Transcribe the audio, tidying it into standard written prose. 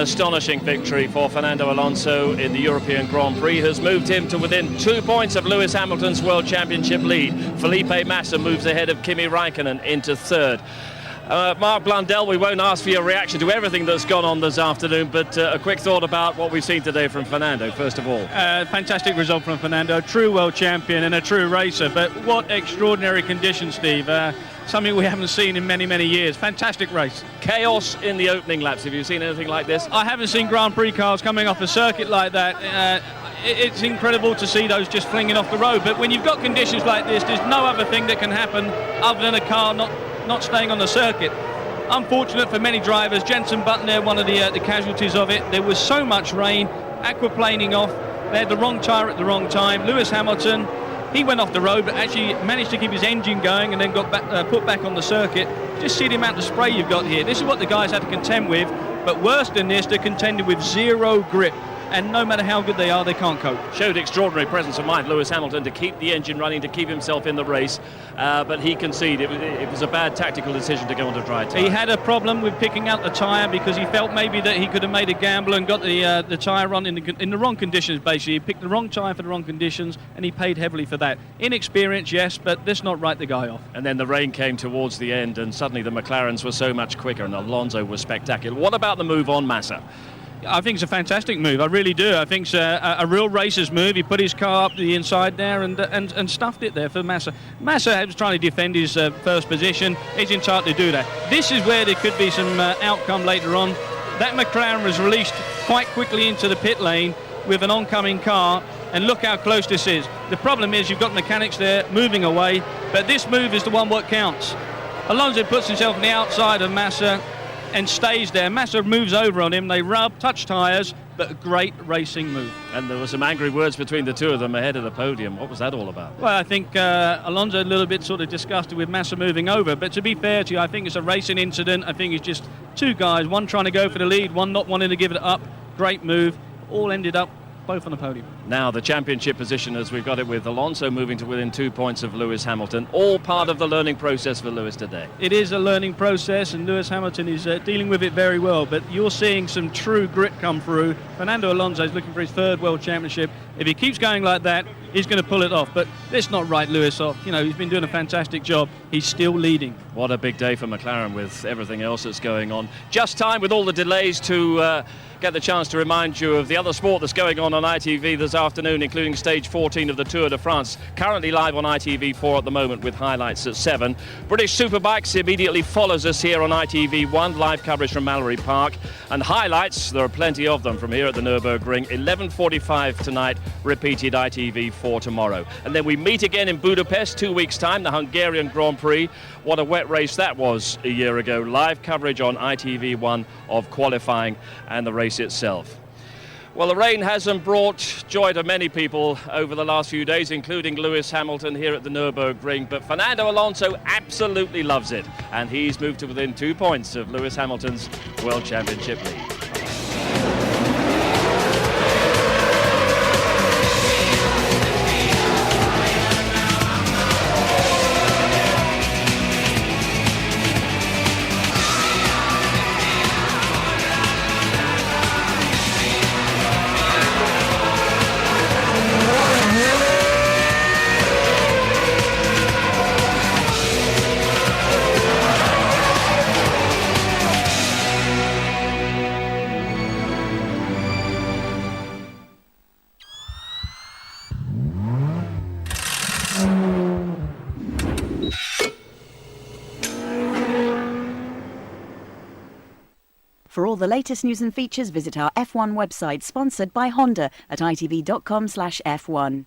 astonishing victory for Fernando Alonso in the European Grand Prix has moved him to within 2 points of Lewis Hamilton's World Championship lead. Felipe Massa moves ahead of Kimi Raikkonen into third. Mark Blundell, we won't ask for your reaction to everything that's gone on this afternoon, but a quick thought about what we've seen today from Fernando, first of all. Fantastic result from Fernando, true world champion and a true racer, but what extraordinary conditions, Steve. Something we haven't seen in many, many years. Fantastic race. Chaos in the opening laps. Have you seen anything like this? I haven't seen Grand Prix cars coming off a circuit like that. It's incredible to see those just flinging off the road, but when you've got conditions like this, there's no other thing that can happen other than a car not staying on the circuit. Unfortunate for many drivers. Jenson Button there, one of the casualties of it. There was so much rain, aquaplaning off. They had the wrong tyre at the wrong time. Lewis Hamilton, he went off the road, but actually managed to keep his engine going and then got back, put back on the circuit. Just see the amount of spray you've got here. This is what the guys had to contend with, but worse than this, they're contending with zero grip. And no matter how good they are, they can't cope. Showed extraordinary presence of mind, Lewis Hamilton, to keep the engine running, to keep himself in the race, but he conceded. It was a bad tactical decision to go on to dry tyre. He had a problem with picking out the tyre because he felt maybe that he could have made a gamble and got the tyre run in the wrong conditions, basically. He picked the wrong tyre for the wrong conditions, and he paid heavily for that. Inexperience, yes, but let's not write the guy off. And then the rain came towards the end, and suddenly the McLarens were so much quicker, and Alonso was spectacular. What about the move on Massa? I think it's a fantastic move. I really do. I think it's a real racer's move. He put his car up the inside there and stuffed it there for Massa. Massa was trying to defend his first position. He's entitled to do that. This is where there could be some outcome later on. That McLaren was released quite quickly into the pit lane with an oncoming car, and look how close this is. The problem is you've got mechanics there moving away, but this move is the one what counts. Alonso puts himself on the outside of Massa and stays there. Massa moves over on him, they rub, touch tyres, but a great racing move. And there were some angry words between the two of them ahead of the podium. What was that all about? Well, I think Alonso a little bit sort of disgusted with Massa moving over, but to be fair to you, I think it's a racing incident. I think it's just two guys, one trying to go for the lead, one not wanting to give it up. Great move, all ended up both on the podium. Now the championship position, as we've got it with Alonso moving to within 2 points of Lewis Hamilton, all part of the learning process for Lewis today. It is a learning process, and Lewis Hamilton is dealing with it very well, but you're seeing some true grit come through. Fernando Alonso is looking for his third world championship. If he keeps going like that, he's going to pull it off, but let's not write Lewis off. You know, he's been doing a fantastic job. He's still leading. What a big day for McLaren with everything else that's going on. Just time with all the delays to get the chance to remind you of the other sport that's going on ITV this afternoon, including stage 14 of the Tour de France, currently live on ITV4 at the moment with highlights at 7. British Superbikes immediately follows us here on ITV1, live coverage from Mallory Park, and highlights, there are plenty of them from here at the Nürburgring, 11:45 tonight, repeated ITV4 tomorrow. And then we meet again in Budapest 2 weeks' time, the Hungarian Grand Prix. What a wet race that was a year ago. Live coverage on ITV1 of qualifying and the race itself. Well, the rain hasn't brought joy to many people over the last few days, including Lewis Hamilton here at the Nürburgring, but Fernando Alonso absolutely loves it, and he's moved to within 2 points of Lewis Hamilton's World Championship lead. For all the latest news and features, visit our F1 website, sponsored by Honda, at itv.com/F1.